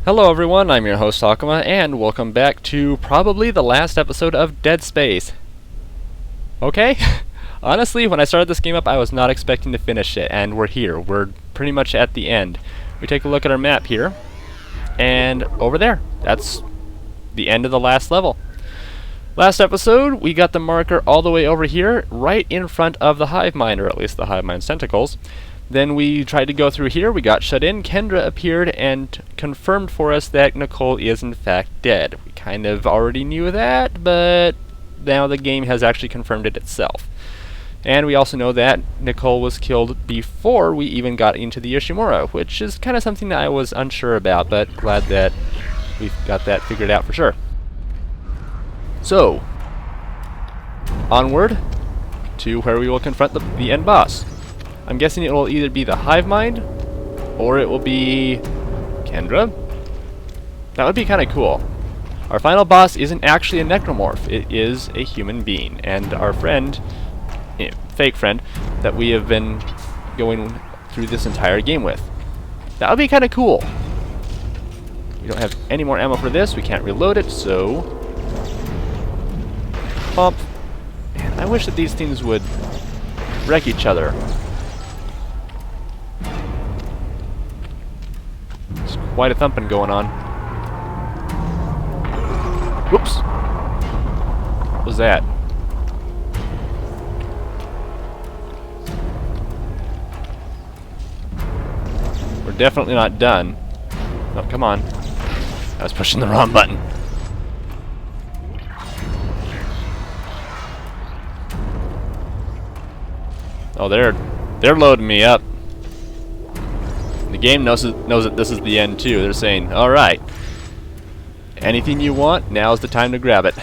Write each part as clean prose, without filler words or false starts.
Hello everyone, I'm your host Akuma, and welcome back to probably the last episode of Dead Space. Okay? Honestly, when I started this game up, I was not expecting to finish it, and we're here. We're pretty much at the end. We take a look at our map here, and over there, that's the end of the last level. Last episode, we got the marker all the way over here, right in front of the hive mind, or at least the hive mind's tentacles. Then we tried to go through here, we got shut in, Kendra appeared and confirmed for us that Nicole is in fact dead. We kind of already knew that, but now the game has actually confirmed it itself. And we also know that Nicole was killed before we even got into the Yoshimura, which is kind of something that I was unsure about, but glad that we've got that figured out for sure. So, onward to where we will confront the end boss. I'm guessing it will either be the hive mind, or it will be Kendra. That would be kind of cool. Our final boss isn't actually a necromorph, it is a human being, and our friend, fake friend, that we have been going through this entire game with. That would be kind of cool. We don't have any more ammo for this, we can't reload it, so... Pump. Man, I wish that these things would wreck each other. Quite a thumping going on. Whoops! What was that? We're definitely not done. Oh, come on. I was pushing the wrong button. Oh, they're loading me up. The game knows that this is the end too. They're saying, alright, anything you want, now's the time to grab it.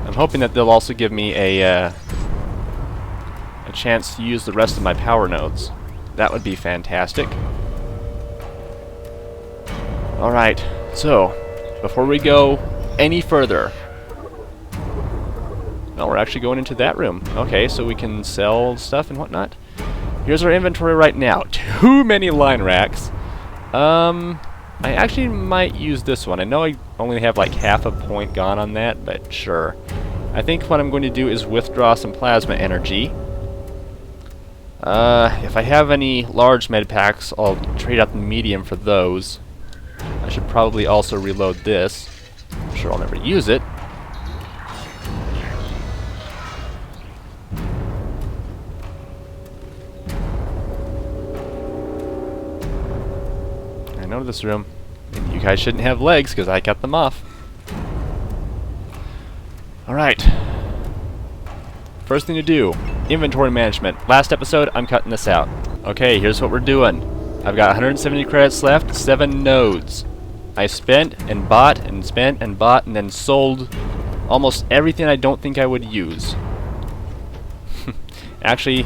I'm hoping that they'll also give me a chance to use the rest of my power nodes. That would be fantastic. Alright, so, before we go any further... No, we're actually going into that room. Okay, so we can sell stuff and whatnot. Here's our inventory right now. Too many line racks. I actually might use this one. I know I only have like half a point gone on that, but sure. I think what I'm going to do is withdraw some plasma energy. If I have any large med packs, I'll trade out the medium for those. I should probably also reload this. I'm sure I'll never use it. I know this room. And you guys shouldn't have legs because I cut them off. Alright. First thing to do, inventory management. Last episode, I'm cutting this out. Okay, here's what we're doing. I've got 170 credits left, 7 nodes. I spent and bought and spent and bought and then sold almost everything I don't think I would use. Actually,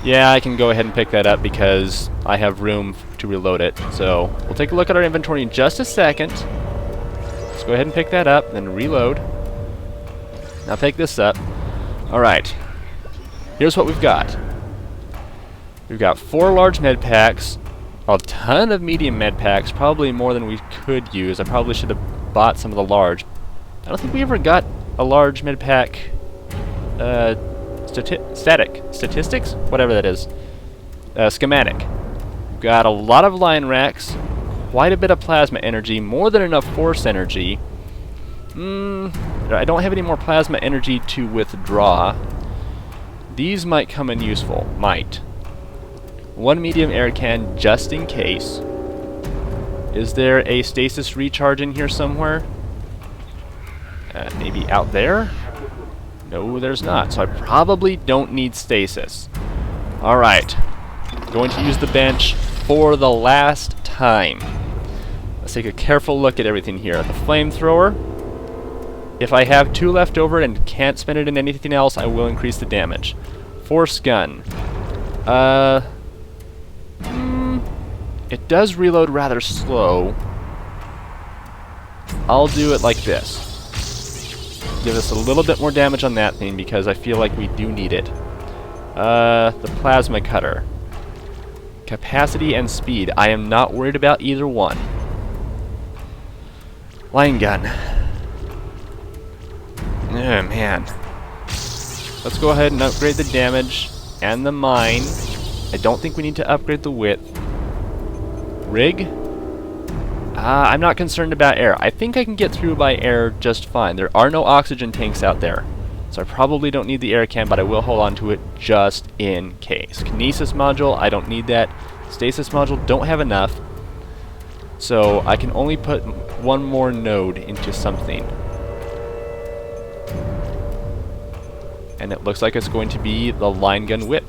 yeah, I can go ahead and pick that up because I have room to reload it. So, we'll take a look at our inventory in just a second. Let's go ahead and pick that up, then reload. Now pick this up. Alright. Here's what we've got. We've got 4 large med packs, a ton of medium med packs, probably more than we could use. I probably should have bought some of the large. I don't think we ever got a large med pack statistics? Whatever that is. Schematic. We've got a lot of line racks, quite a bit of plasma energy, more than enough force energy. I don't have any more plasma energy to withdraw. These might come in useful. Might. 1 medium air can just in case. Is there a stasis recharge in here somewhere? Maybe out there? No, there's not. So I probably don't need stasis. Alright. Going to use the bench for the last time. Let's take a careful look at everything here. The flamethrower. If I have 2 left over and can't spend it in anything else, I will increase the damage. Force gun. It does reload rather slow. I'll do it like this. Give us a little bit more damage on that thing because I feel like we do need it. The plasma cutter. Capacity and speed. I am not worried about either one. Line gun. Oh, man. Let's go ahead and upgrade the damage and the mine. I don't think we need to upgrade the width. Rig? I'm not concerned about air. I think I can get through by air just fine. There are no oxygen tanks out there, so I probably don't need the air can, but I will hold on to it just in case. Kinesis module, I don't need that. Stasis module, don't have enough. So I can only put one more node into something. And it looks like it's going to be the line gun width.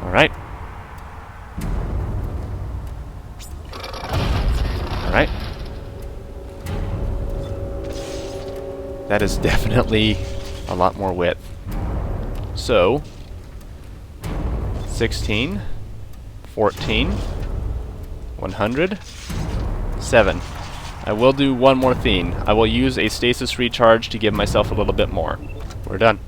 Alright. Alright. That is definitely a lot more width. So, 16, 14, 100, 7. I will do one more thing. I will use a stasis recharge to give myself a little bit more. We're done.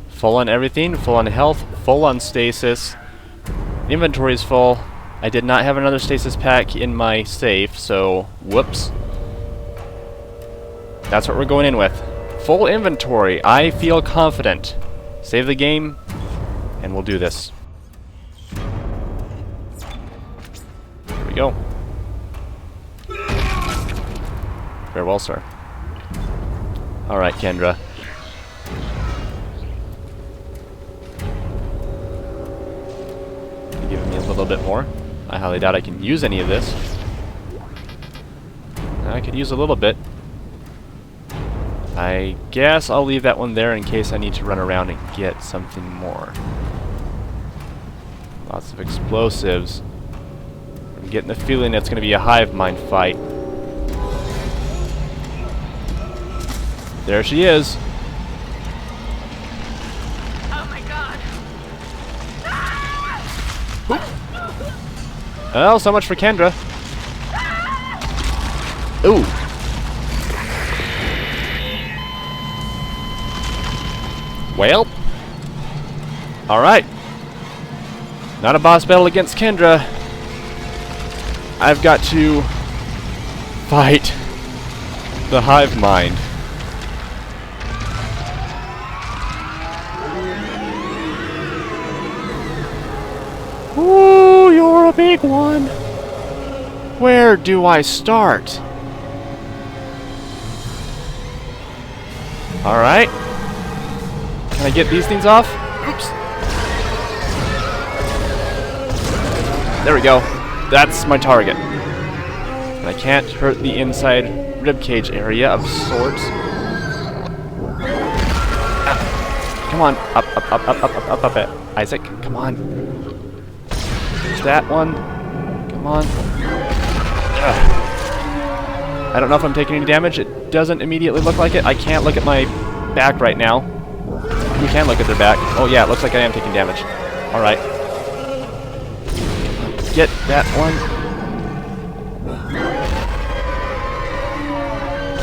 Full on everything, full on health, full on stasis. Inventory is full. I did not have another stasis pack in my safe, so whoops. That's what we're going in with. Full inventory. I feel confident. Save the game, and we'll do this. Here we go. Farewell, sir. Alright, Kendra. Give me a little bit more. I highly doubt I can use any of this. I could use a little bit. I guess I'll leave that one there in case I need to run around and get something more. Lots of explosives. I'm getting the feeling it's going to be a hive mind fight. There she is. Oh my god. Well, so much for Kendra. Ooh. Well. Alright. Not a boss battle against Kendra. I've got to fight the hive mind. Ooh, you're a big one. Where do I start? Alright. Can I get these things off? Oops. There we go. That's my target. And I can't hurt the inside ribcage area of sorts. Ah. Come on. Up it. Isaac, come on. There's that one. Come on. Ugh. I don't know if I'm taking any damage. It doesn't immediately look like it. I can't look at my back right now. We can look at their back. Oh yeah, it looks like I am taking damage. Alright. Get that one.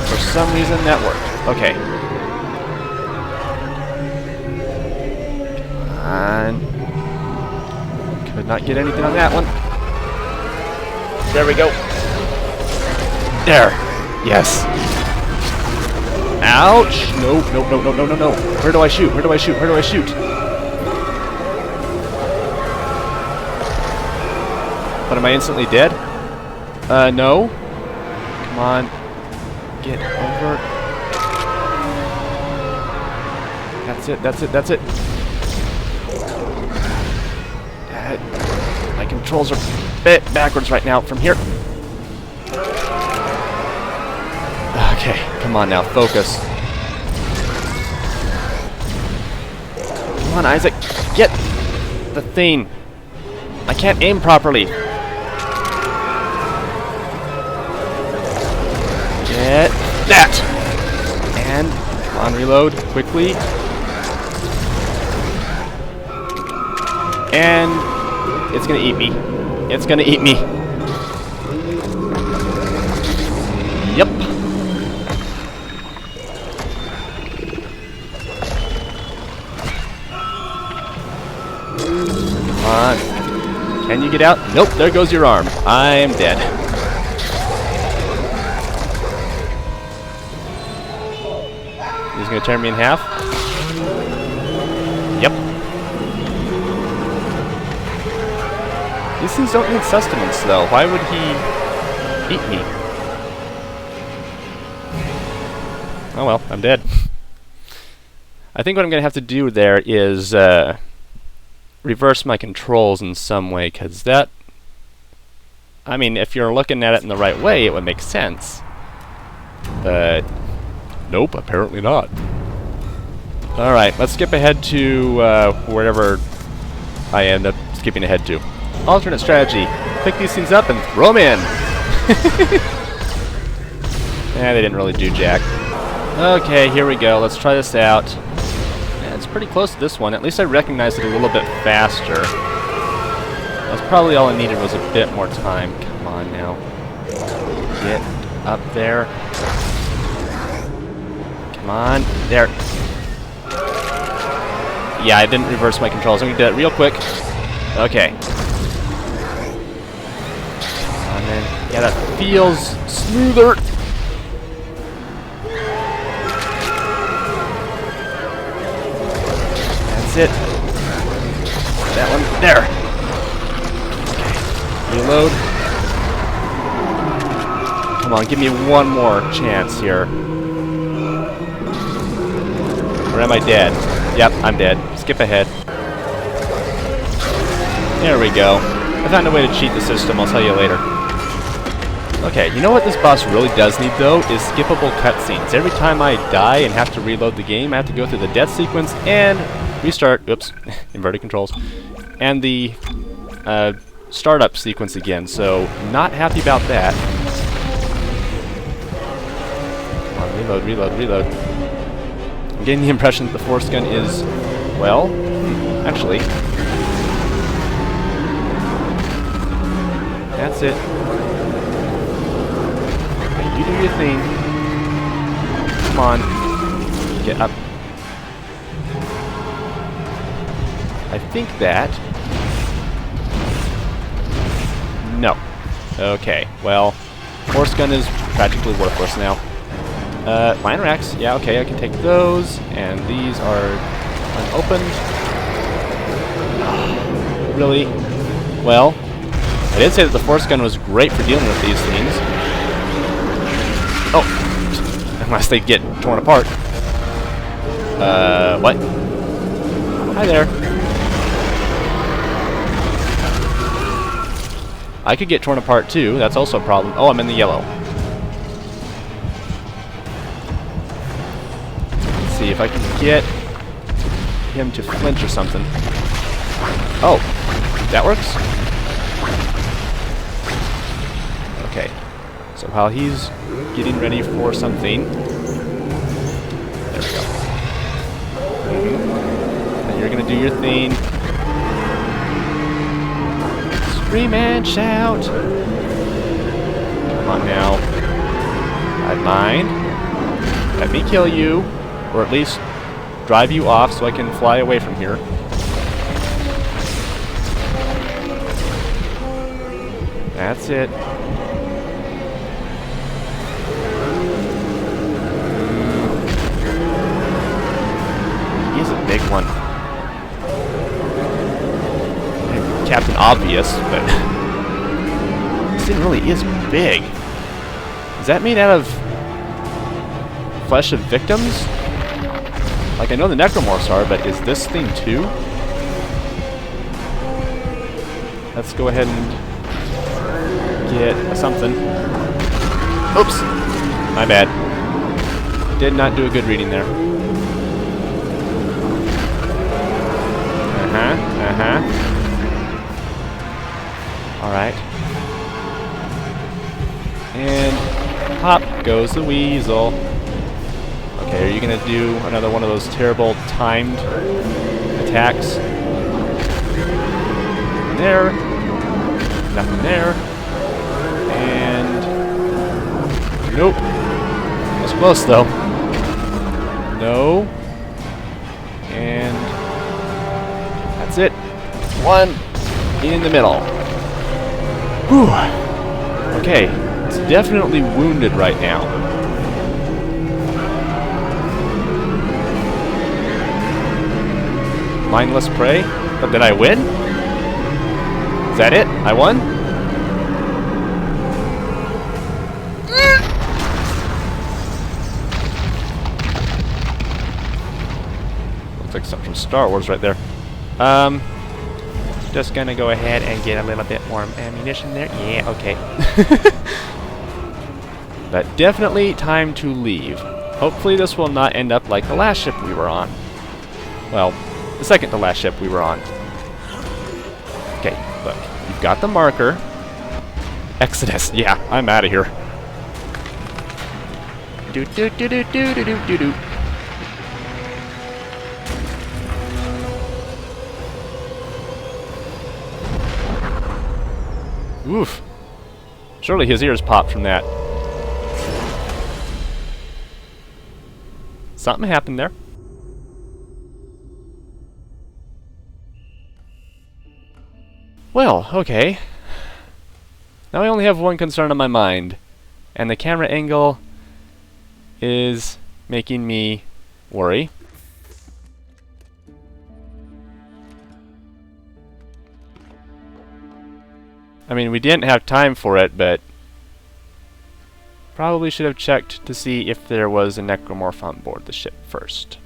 For some reason that worked. Okay. Come on. Could not get anything on that one. There we go. There. Yes. Ouch! No. Where do I shoot? Where do I shoot? Where do I shoot? But am I instantly dead? No. Come on. Get over. That's it. My controls are a bit backwards right now from here. Okay, come on now, focus. Come on, Isaac, get the thing. I can't aim properly. Get that! And, come on, reload, quickly. And, it's gonna eat me. It's gonna eat me. Yep. Come on. Can you get out? Nope, there goes your arm. I'm dead. He's gonna tear me in half. Yep. These things don't need sustenance, though. Why would he eat me? Oh well, I'm dead. I think what I'm gonna have to do there is reverse my controls in some way, because that... I mean, if you're looking at it in the right way, it would make sense. But... nope, apparently not. Alright, let's skip ahead to wherever I end up skipping ahead to. Alternate strategy. Pick these things up and throw them in! Eh, they didn't really do jack. Okay, here we go. Let's try this out. Yeah, it's pretty close to this one. At least I recognized it a little bit faster. That's probably all I needed was a bit more time. Come on now. Get up there. Come on. There. Yeah, I didn't reverse my controls. I'm going to do that real quick. Okay. And then, yeah, that feels smoother. That's it. That one. There. Okay. Reload. Come on, give me one more chance here. Or am I dead? Yep, I'm dead. Skip ahead. There we go. I found a way to cheat the system, I'll tell you later. Okay, you know what this boss really does need, though, is skippable cutscenes. Every time I die and have to reload the game, I have to go through the death sequence and restart, oops, inverted controls, and the startup sequence again, so not happy about that. Come on, reload, reload, reload. I'm getting the impression that the force gun is, well, actually, that's it. Okay, you do your thing. Come on. Get up. I think that... no. Okay, well, force gun is practically worthless now. Mine racks, yeah, okay, I can take those, and these are unopened. Really? Well, I did say that the force gun was great for dealing with these things. Oh, unless they get torn apart. What? Hi there. I could get torn apart too, that's also a problem. Oh, I'm in the yellow. See if I can get him to flinch or something. Oh, that works? Okay, so while he's getting ready for something, there we go. And you're gonna do your thing. Scream and shout. Come on now. I mind. Let me kill you. Or at least drive you off so I can fly away from here. That's it. He's a big one. Captain Obvious, but this thing really is big. Is that made out of flesh of victims? Like, I know the necromorphs are, but is this thing too? Let's go ahead and get something. Oops! My bad. Did not do a good reading there. Alright. And pop goes the weasel. Okay, are you gonna do another one of those terrible timed attacks? There. Nothing there. And... nope. That's close, though. No. And... that's it. One in the middle. Whew. Okay, it's definitely wounded right now. Mindless prey? But did I win? Is that it? I won? Looks like something from Star Wars right there. Just gonna go ahead and get a little bit more ammunition there. Yeah, okay. But definitely time to leave. Hopefully this will not end up like the last ship we were on. Well, the second to last ship we were on. Okay, look. You've got the marker. Exodus. Yeah, I'm out of here. Do do do do do do do do do. Oof. Surely his ears popped from that. Something happened there. Well, okay. Now I only have one concern on my mind, and the camera angle is making me worry. I mean, we didn't have time for it, but probably should have checked to see if there was a necromorph on board the ship first.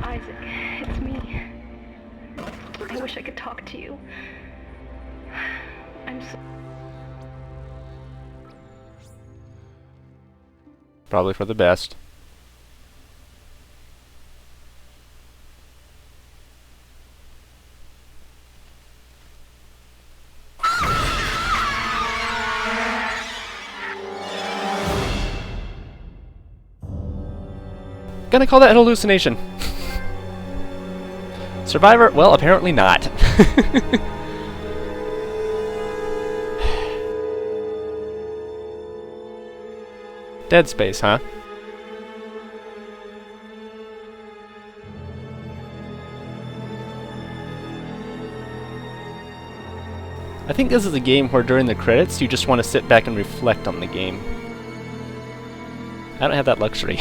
Isaac, it's me. I wish I could talk to you. I'm so... Probably for the best. Gonna call that an hallucination. Survivor? Well, apparently not. Dead Space, huh? I think this is a game where during the credits you just want to sit back and reflect on the game. I don't have that luxury.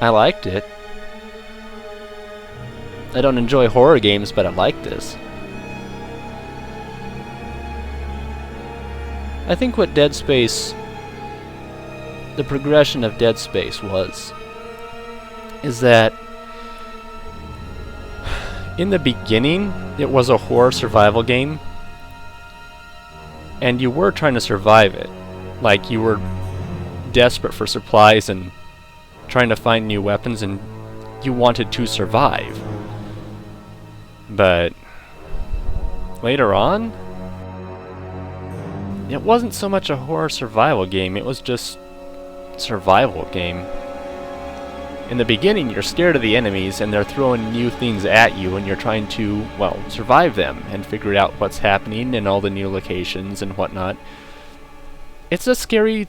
I liked it. I don't enjoy horror games, but I like this. I think what Dead Space, the progression of Dead Space is that in the beginning it was a horror survival game, and you were trying to survive it. Like, you were desperate for supplies and trying to find new weapons, and you wanted to survive. But later on, it wasn't so much a horror survival game, it was just survival game. In the beginning, you're scared of the enemies and they're throwing new things at you, and you're trying to, well, survive them and figure out what's happening in all the new locations and whatnot. It's a scary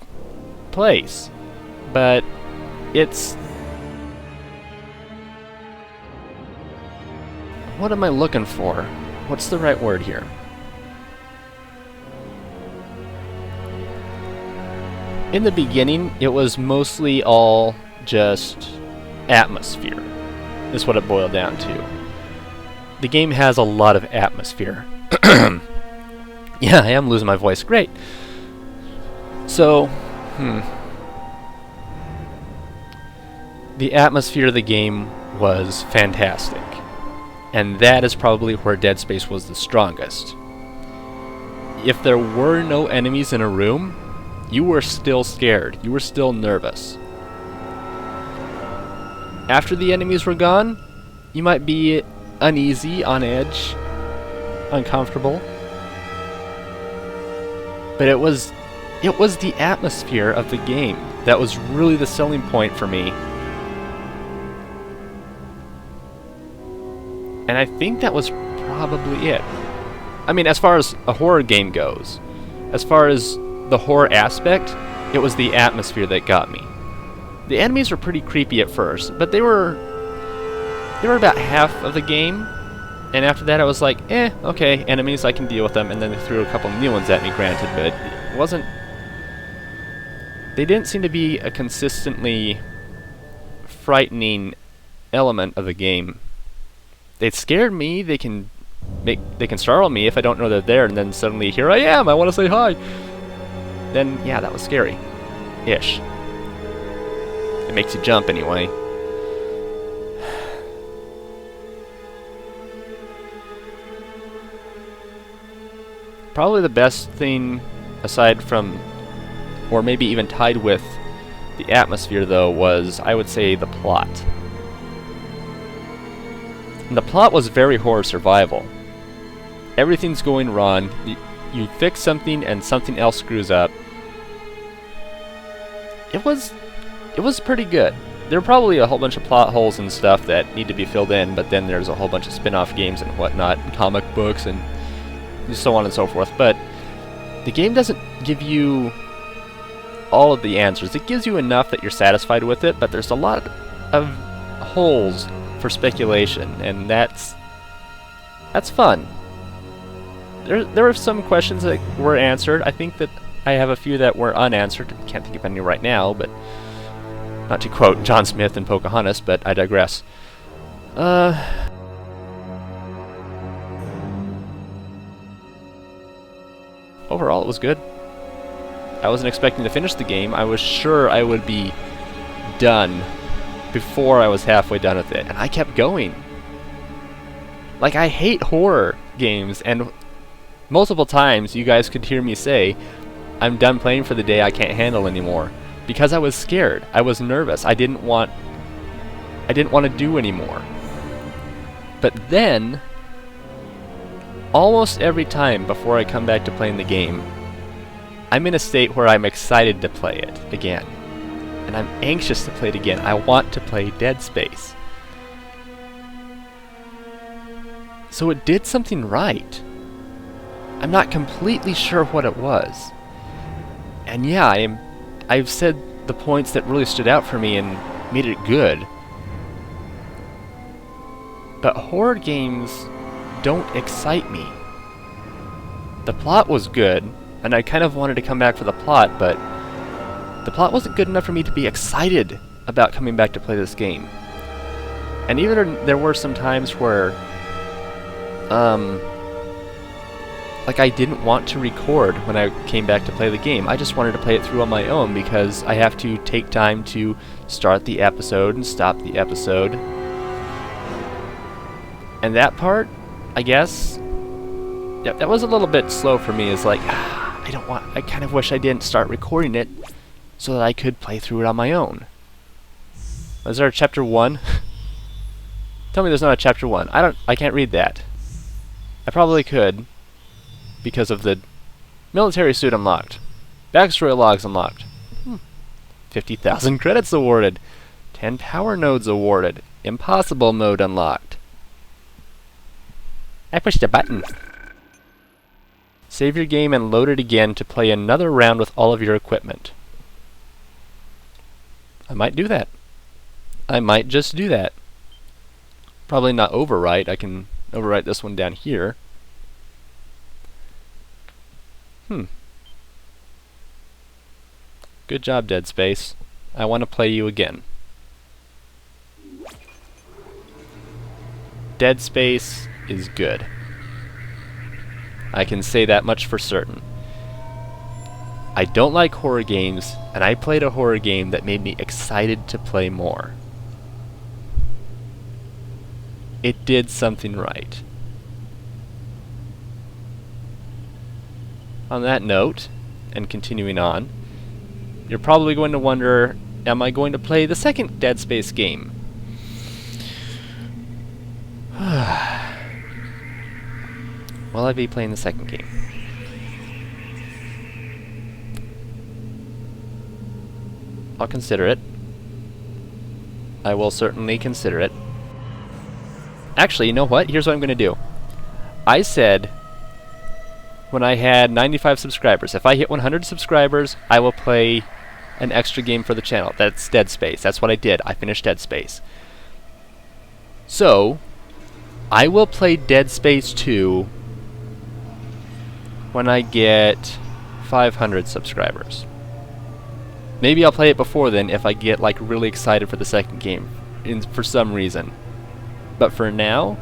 place, but it's... What am I looking for? What's the right word here? In the beginning, it was mostly all just atmosphere, is what it boiled down to. The game has a lot of atmosphere. Yeah, I am losing my voice. Great. So, the atmosphere of the game was fantastic. And that is probably where Dead Space was the strongest. If there were no enemies in a room, you were still scared. You were still nervous. After the enemies were gone, you might be uneasy, on edge, uncomfortable. But it was the atmosphere of the game that was really the selling point for me. And I think that was probably it. I mean, as far as a horror game goes, as far as the horror aspect, it was the atmosphere that got me. The enemies were pretty creepy at first, but they were about half of the game, and after that I was like, okay, enemies, I can deal with them, and then they threw a couple new ones at me, granted, but it wasn't... They didn't seem to be a consistently frightening element of the game. They scared me, they can startle me if I don't know they're there, and then suddenly, here I am, I want to say hi! Then, yeah, that was scary-ish. It makes you jump anyway. Probably the best thing, aside from, or maybe even tied with, the atmosphere, though, was, I would say, the plot. And the plot was very horror survival. Everything's going wrong. You fix something and something else screws up. It was pretty good. There are probably a whole bunch of plot holes and stuff that need to be filled in, but then there's a whole bunch of spin-off games and whatnot, and comic books and so on and so forth. But the game doesn't give you all of the answers. It gives you enough that you're satisfied with it, but there's a lot of holes for speculation, and that's fun. There were some questions that were answered. I think that I have a few that were unanswered. Can't think of any right now, but not to quote John Smith and Pocahontas, but I digress. Overall, it was good. I wasn't expecting to finish the game. I was sure I would be done before I was halfway done with it, and I kept going. Like, I hate horror games, and multiple times you guys could hear me say, I'm done playing for the day, I can't handle anymore. Because I was scared. I was nervous. I didn't want to do anymore. But then, almost every time before I come back to playing the game, I'm in a state where I'm excited to play it again. And I'm anxious to play it again. I want to play Dead Space. So it did something right. I'm not completely sure what it was. And yeah, I've said the points that really stood out for me and made it good. But horror games don't excite me. The plot was good, and I kind of wanted to come back for the plot, but the plot wasn't good enough for me to be excited about coming back to play this game. And even there were some times where, like, I didn't want to record when I came back to play the game. I just wanted to play it through on my own because I have to take time to start the episode and stop the episode. And that part, I guess, that was a little bit slow for me. It's like, I kind of wish I didn't start recording it so that I could play through it on my own. Is there a chapter 1? Tell me there's not a chapter 1. I can't read that. I probably could, because of the military suit unlocked. Backstory logs unlocked. 50,000 credits awarded. 10 power nodes awarded. Impossible mode unlocked. I pushed a button. Save your game and load it again to play another round with all of your equipment. I might do that. I might just do that. Probably not overwrite. I can overwrite this one down here. Good job, Dead Space. I want to play you again. Dead Space is good. I can say that much for certain. I don't like horror games, and I played a horror game that made me excited to play more. It did something right. On that note, and continuing on, you're probably going to wonder, am I going to play the second Dead Space game? Will I be playing the second game? I'll consider it. I will certainly consider it. Actually, you know what? Here's what I'm going to do. I said when I had 95 subscribers. If I hit 100 subscribers, I will play an extra game for the channel. That's Dead Space. That's what I did. I finished Dead Space. So, I will play Dead Space 2 when I get 500 subscribers. Maybe I'll play it before then if I get like really excited for the second game for some reason. But for now,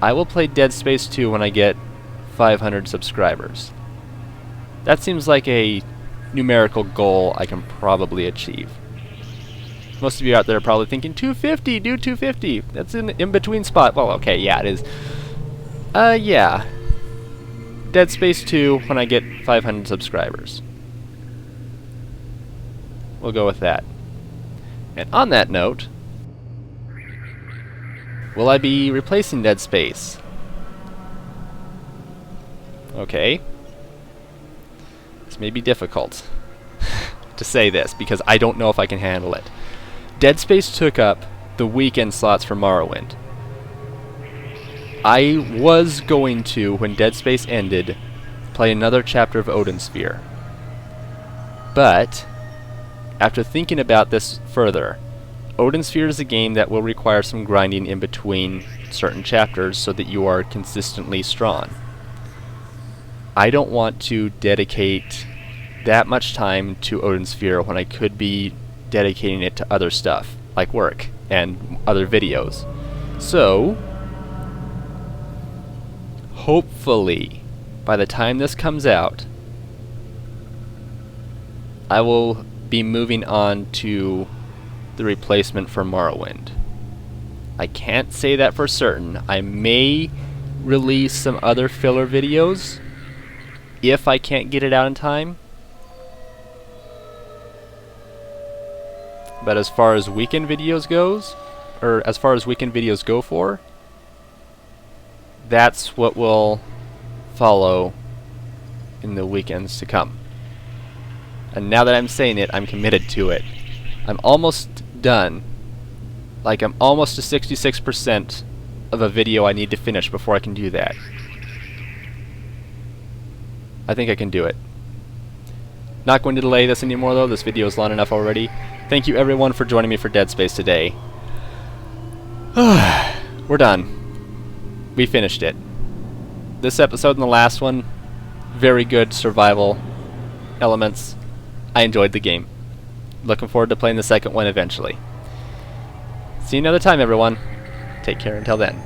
I will play Dead Space 2 when I get 500 subscribers. That seems like a numerical goal I can probably achieve. Most of you out there are probably thinking, 250, do 250. That's an in-between spot. Well, okay, yeah, it is. Yeah. Dead Space 2 when I get 500 subscribers. We'll go with that. And on that note, will I be replacing Dead Space? Okay. This may be difficult to say this because I don't know if I can handle it. Dead Space took up the weekend slots for Morrowind. I was going to, when Dead Space ended, play another chapter of Odin Sphere. But, after thinking about this further, Odin Sphere is a game that will require some grinding in between certain chapters so that you are consistently strong. I don't want to dedicate that much time to Odin Sphere when I could be dedicating it to other stuff, like work and other videos. So, hopefully, by the time this comes out, I will be moving on to the replacement for Morrowind. I can't say that for certain. I may release some other filler videos if I can't get it out in time. But as far as weekend videos goes, or as far as weekend videos go for, that's what will follow in the weekends to come. And now that I'm saying it, I'm committed to it. I'm almost done. Like, I'm almost to 66% of a video I need to finish before I can do that. I think I can do it. Not going to delay this anymore though, this video is long enough already. Thank you everyone for joining me for Dead Space today. We're done. We finished it. This episode and the last one, very good survival elements. I enjoyed the game. Looking forward to playing the second one eventually. See you another time everyone. Take care until then.